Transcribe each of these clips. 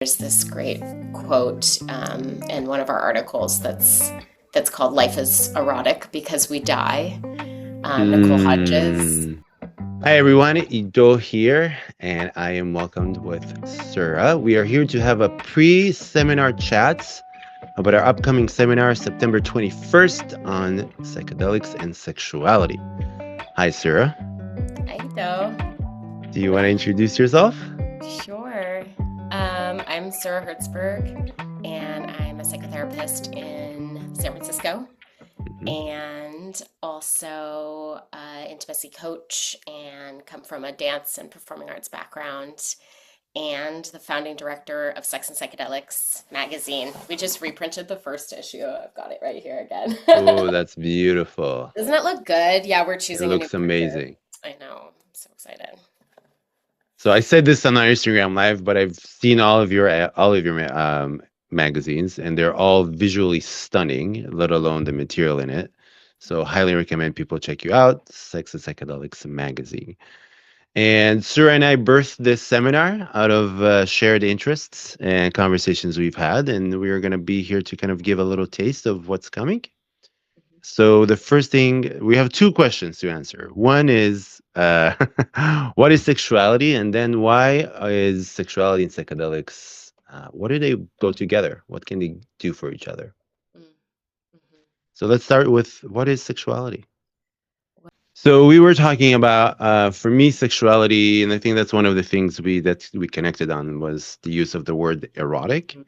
There's this great quote in one of our articles that's called "Life is erotic because we die." Nicole Hodges. Hmm. Hi everyone, Ido here, and I am welcomed with Sura. We are here to have a pre-seminar chat about our upcoming seminar, September 21st, on psychedelics and sexuality. Hi, Sura. Hi, though. Do you want to introduce yourself? Sure. I'm Sura Hertzberg, and I'm a psychotherapist in San Francisco, Mhm. and also intimacy coach, and come from a dance and performing arts background, and the founding director of Sex and Psychedelics magazine. We just reprinted the first issue. I've got it right here again. Oh, that's beautiful. Doesn't it look good? Yeah, we're It choosing a new looks printer. amazing. I know. I'm so excited. So I said this on our Instagram live, but I've seen all of your magazines, and they're all visually stunning, let alone the material in it. So highly recommend people check you out, Sex and Psychedelics magazine. And Sura and I birthed this seminar out of shared interests and conversations we've had, and we are going to be here to kind of give a little taste of what's coming. So the first thing, we have two questions to answer. One is, what is sexuality? And then why is sexuality and psychedelics, what do they go together? What can they do for each other? Mm, mhm. So let's start with, what is sexuality? So we were talking about, for me, sexuality, and I think that's one of the things we connected on was the use of the word erotic, Mhm.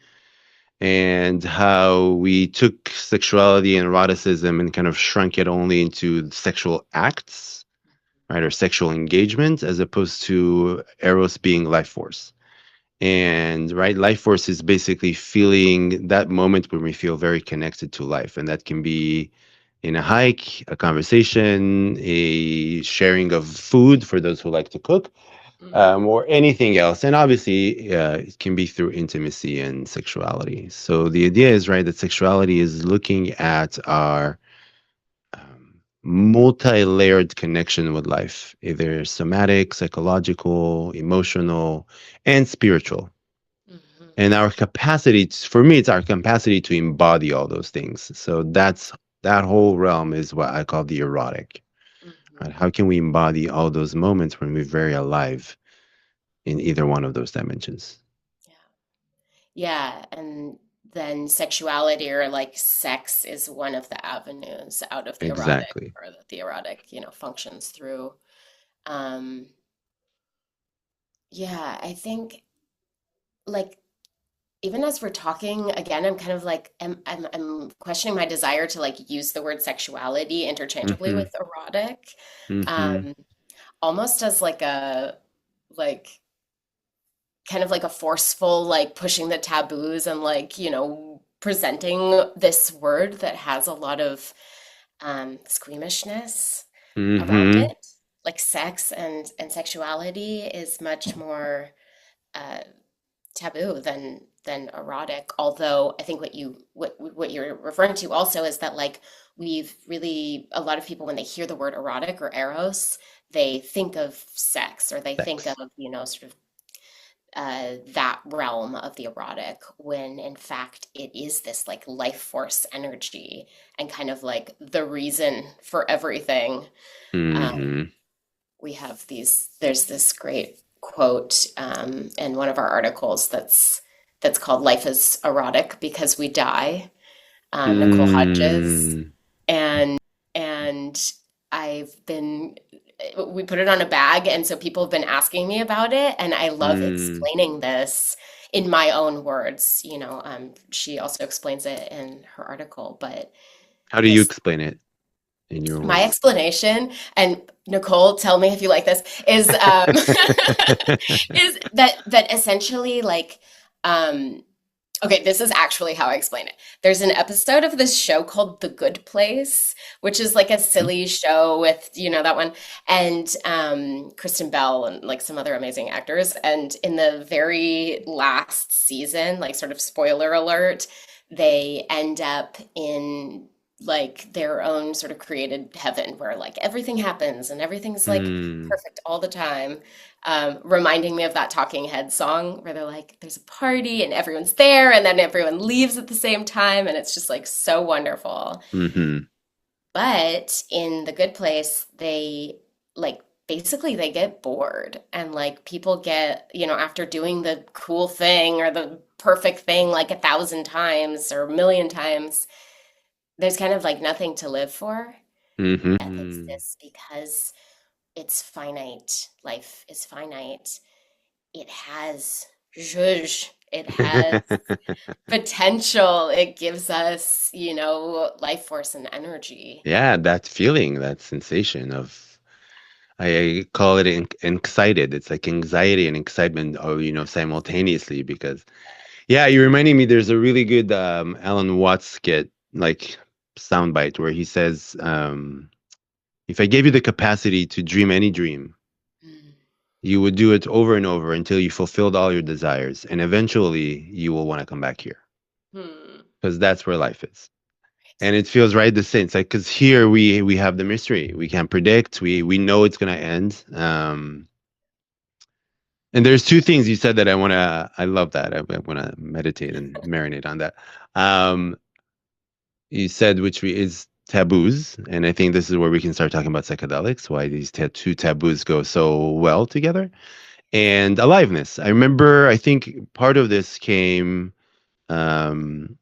and how we took sexuality and eroticism and kind of shrunk it only into sexual acts, right, or sexual engagement, as opposed to eros being life force. And right, life force is basically feeling that moment when we feel very connected to life, and that can be in a hike, a conversation, a sharing of food for those who like to cook, Mhm. or anything else. And obviously, it can be through intimacy and sexuality. So the idea is, right, that sexuality is looking at our multi-layered connection with life, either somatic, psychological, emotional, and spiritual. Mhm. And our capacity, for me, it's our capacity to embody all those things. So that whole realm is what I call the erotic. Right? Mhm. How can we embody all those moments when we're very alive in either one of those dimensions? Yeah. Yeah, and then sexuality or like sex is one of the avenues out of the erotic Exactly. or that the erotic, functions through. Um, yeah, I think like even as we're talking again, I'm kind of like I'm questioning my desire to like use the word sexuality interchangeably Mm-hmm. with erotic, Mm-hmm. um, almost as like kind of like a forceful like pushing the taboos and like presenting this word that has a lot of squeamishness around Mm-hmm. it, like sex and sexuality is much more uh, taboo than erotic. Although I think what you're referring to also is that like we've really a lot of people when they hear the word erotic or eros, they think of sex or they think of Sex. sort of that realm of the erotic when in fact it is this like life force energy and kind of like the reason for everything. Um, Mm-hmm. we have there's this great quote in one of our articles that's called "Life is erotic because we die." Nicole Hodges, Mm. and I've been we put it on a bag, and so people have been asking me about it, and I love Mm. explaining this in my own words. She also explains it in her article, but How do you this explain it in your my words? explanation, and Nicole, tell me if you like this, is is that essentially like um okay, this is actually how I explain it. There's an episode of this show called The Good Place, which is like a silly show with, that one, and Kristen Bell and like some other amazing actors. And in the very last season, like sort of spoiler alert, they end up in like their own sort of created heaven where like everything happens and everything's like Mm, perfect all the time. Reminding me of that Talking Heads song where they're like, there's a party and everyone's there and then everyone leaves at the same time and it's just like so wonderful. hmm. But in The Good Place, they like basically they get bored and like people get, after doing the cool thing or the perfect thing like 1,000 times or a million times, there's kind of like nothing to live for that Hmm. exists because it's finite. Life is finite. It has zhuzh. It has potential. It gives us, life force and energy. Yeah, that feeling, that sensation of, I call it excited. It's like anxiety and excitement, simultaneously. Because, yeah, you're reminding me. There's a really good Alan Watts skit, like soundbite, where he says, "If I gave you the capacity to dream any dream, Mm. you would do it over and over until you fulfilled all your desires, and eventually you will want to come back here Hmm. because that's where life is." And it feels right the same. It's like because here we have the mystery. We can't predict. We know it's gonna end. And there's two things you said that I want to. I love that. I want to meditate and marinate on that. Um, you said is taboos, and I think this is where we can start talking about psychedelics. Why these two taboos go so well together, and aliveness. I remember. I think part of this came. Um,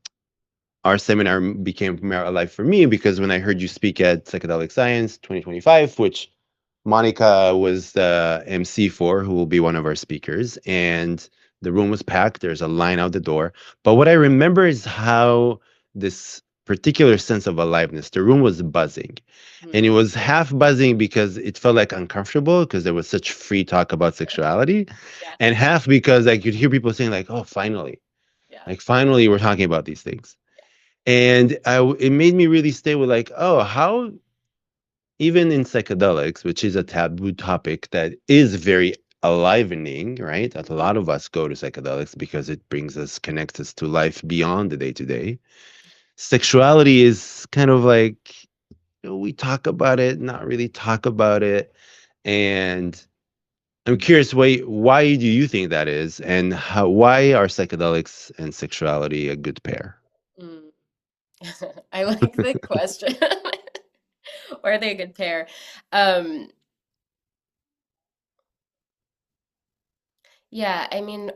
our seminar became more alive for me because when I heard you speak at Psychedelic Science 2025, which Monica was the MC for, who will be one of our speakers, and the room was packed. There's a line out the door. But what I remember is how this particular sense of aliveness, the room was buzzing. And it Hmm. was half buzzing because it felt like uncomfortable because there was such free talk about sexuality, Yeah. and half because I could hear people saying, like, oh, finally, Yeah. like, finally, we're talking about these things. And it made me really stay with, like, oh, how even in psychedelics, which is a taboo topic that is very alivening, right? That a lot of us go to psychedelics because it brings us, connects us to life beyond the day to day. Sexuality is kind of like, we talk about it, not really talk about it. And I'm curious, why do you think that is? And why are psychedelics and sexuality a good pair? Mm. I like the question. Or are they a good pair? Um, yeah, I mean,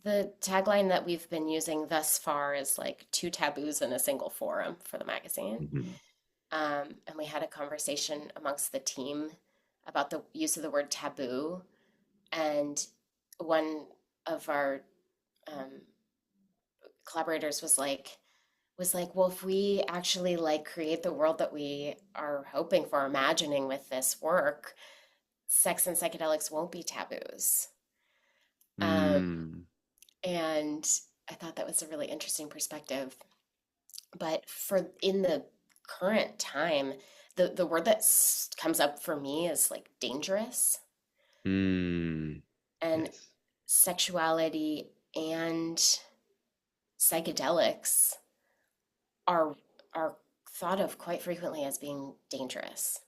the tagline that we've been using thus far is like two taboos in a single forum for the magazine. Mhm. And we had a conversation amongst the team about the use of the word taboo. And one of our um, collaborators was like, well, if we actually like create the world that we are hoping for, imagining with this work, sex and psychedelics won't be taboos. Um, Mm, and I thought that was a really interesting perspective. But for in the current time, the word that comes up for me is like dangerous, mm, and yes. sexuality and psychedelics are are thought of quite frequently as being dangerous,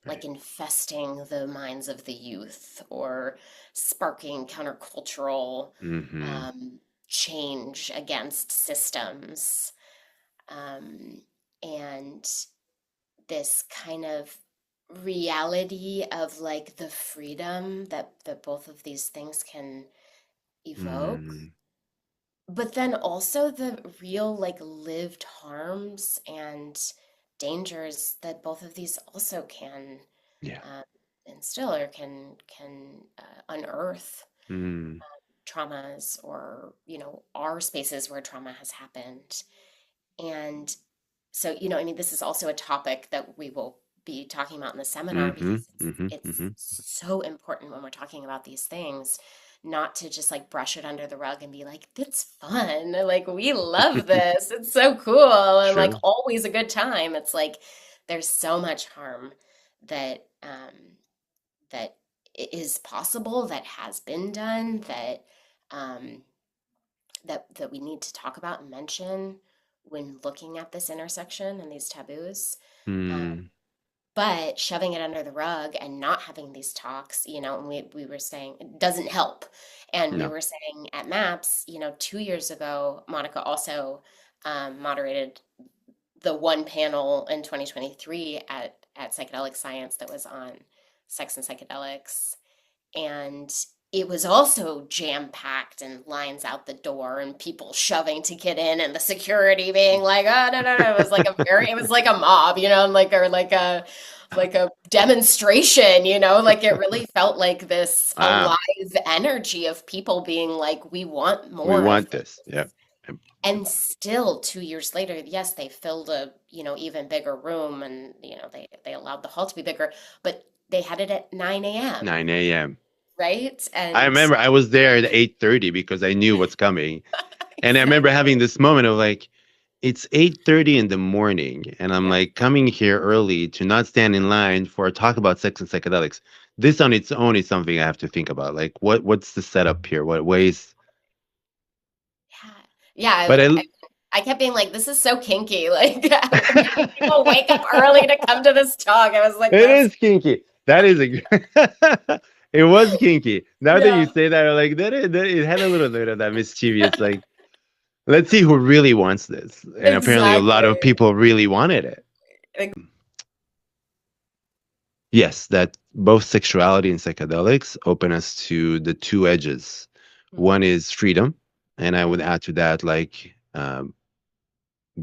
like Right. infesting the minds of the youth or sparking countercultural Hmm. um, change against systems. Um, and this kind of reality of like the freedom that both of these things can evoke, Mm, but then also the real like lived harms and dangers that both of these also can yeah. um, instill or can unearth Mm, traumas, or are spaces where trauma has happened. And so, I mean, this is also a topic that we will be talking about in the seminar hmm. because Hmm. it's Hmm. so important when we're talking about these things, not to just like brush it under the rug and be like, it's fun. Like, we love this. It's so cool and like Sure. always a good time. It's like there's so much harm that that is possible, that has been done, that um, that we need to talk about and mention when looking at this intersection and these taboos. Mm. But shoving it under the rug and not having these talks, and we were saying it doesn't help. And we No. were saying at MAPS, 2 years ago, Monica also moderated the one panel in 2023 at Psychedelic Science that was on sex and psychedelics. And it was also jam packed and lines out the door and people shoving to get in and the security being like, oh no, no, no. It was like a mob, and like a demonstration, like it really felt like this Wow. alive energy of people being like, we want We more of want this. this. Yeah. Yep. And still 2 years later, yes, they filled a, even bigger room, and, they allowed the hall to be bigger, but they had it at 9 a.m., 9 a.m. right? I And remember I was there at 8:30 because I knew what's coming. And I remember exactly. having this moment of like, it's 8:30 in the morning, and I'm Yeah. like coming here early to not stand in line for a talk about sex and psychedelics. This on its own is something I have to think about. Like, what's the setup here? What ways? Yeah. Yeah. But I kept being like, this is so kinky. Like, making people wake up early to come to this talk. I was like, it that's, is kinky. That is a. It was kinky. Now that you yeah, say that, I'm like it had a little bit of that mischievous, like, let's see who really wants this. And apparently, a lot of exactly. people really wanted it. Like, Yes, that both sexuality and psychedelics open us to the two edges. One mhm, is freedom, and I would mhm, add to that like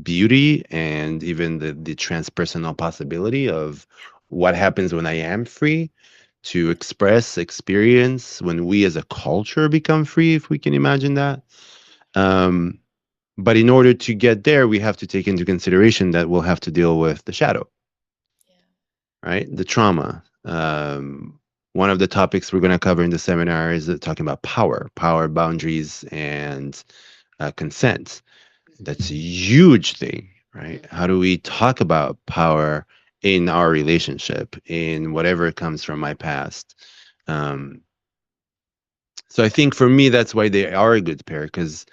beauty and even the transpersonal possibility of what happens when I am free to express, experience, when we as a culture become free, if we can imagine that. Um, but in order to get there, we have to take into consideration that we'll have to deal with the shadow, yeah. right? The trauma. One of the topics we're going to cover in the seminar is talking about power boundaries, and consent. That's a huge thing, right? How do Mhm, we talk about power in our relationship, in whatever comes from my past? Um, so I think for me, that's why they are a good pair, because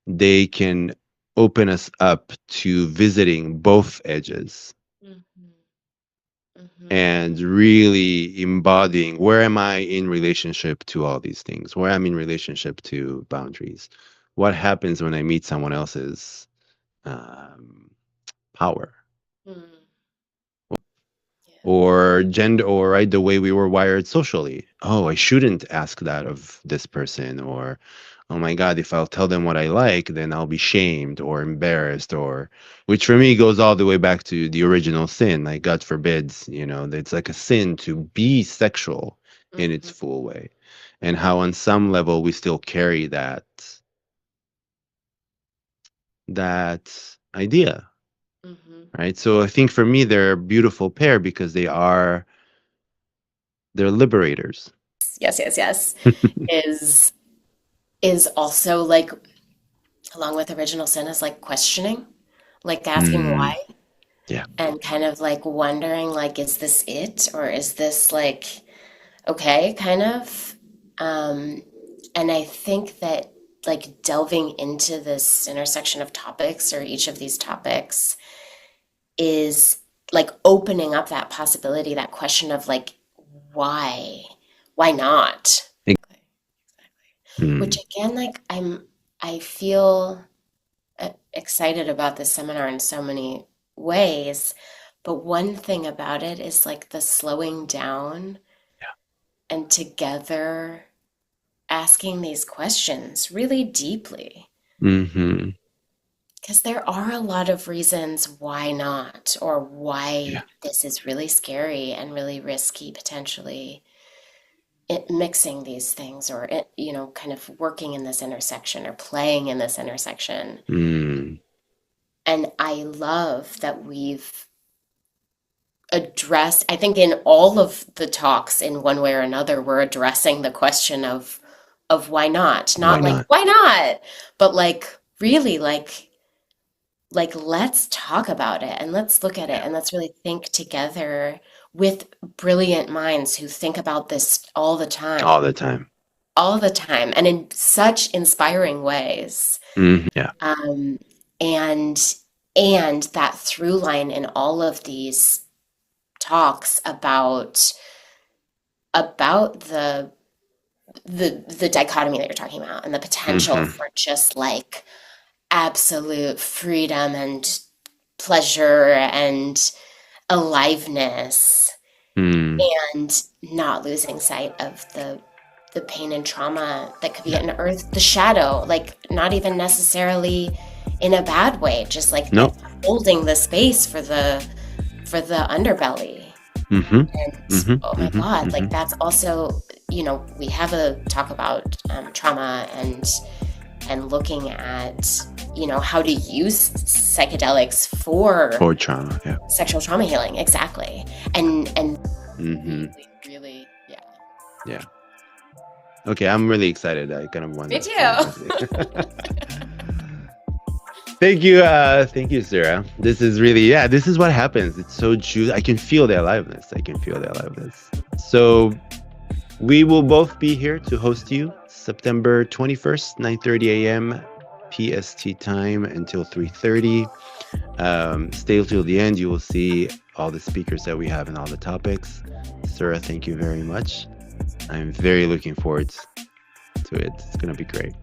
they can open us up to visiting both edges mhm, mhm, and really embodying where am I in relationship to all these things, where I'm in relationship to boundaries, what happens when I meet someone else's um, power, mhm. Yeah. or gender, or right, the way we were wired socially. Oh, I shouldn't ask that of this person, or oh my god, if I'll tell them what I like, then I'll be shamed or embarrassed, or which for me goes all the way back to the original sin. Like, god forbids, it's like a sin to be sexual in its Mhm, full way, and how on some level we still carry that idea, mhm. right? So I think for me they're a beautiful pair because they're liberators. Yes, yes, yes. Is is also like, along with original sin, is like questioning, like asking Mm, why, yeah. and kind of like wondering, like, is this it, or is this like okay, kind of. Um, and I think that like delving into this intersection of topics, or each of these topics, is like opening up that possibility, that question of like, why? Why not? Which Mm, again, like I feel excited about this seminar in so many ways, but one thing about it is like the slowing down and together asking these questions really deeply. hmm. Because there are a lot of reasons why not, or Yeah. why this is really scary and really risky potentially. Mixing these things, or kind of working in this intersection or playing in this intersection. Mm, And I love that we've addressed, I think in all of the talks in one way or another, we're addressing the question of why not. why Not like not? why not, but like really like let's talk about it and let's look at it Yeah. and let's really think together with brilliant minds who think about this All the time. all the time, and in such inspiring ways. Hmm. Yeah. Um, and And that through line in all of these talks about the dichotomy that you're talking about and the potential Mm-hmm. for just like absolute freedom and pleasure and aliveness, Mm. and not losing sight of the pain and trauma that could be Yeah. unearthed, the shadow, like not even necessarily in a bad way, just like No. holding the space for the underbelly. Mm-hmm. And Mm-hmm. oh my Mm-hmm. God, Mm-hmm. like that's also, we have a talk about trauma and looking at, how to use psychedelics for For trauma. Yeah. sexual trauma healing. Exactly. And Mm-hmm. really, really, yeah. Yeah. Okay, I'm really excited. I kind of want Me to see too. this. Thank you, Sarah. This is really, yeah, this is what happens. It's so juicy. I can feel the aliveness. I can feel the aliveness. So we will both be here to host you September 21st, 9:30 a.m. PST time until 3:30. Stay till the end. You will see all the speakers that we have and all the topics. Sarah, thank you very much. I'm very looking forward to it. It's going to be great.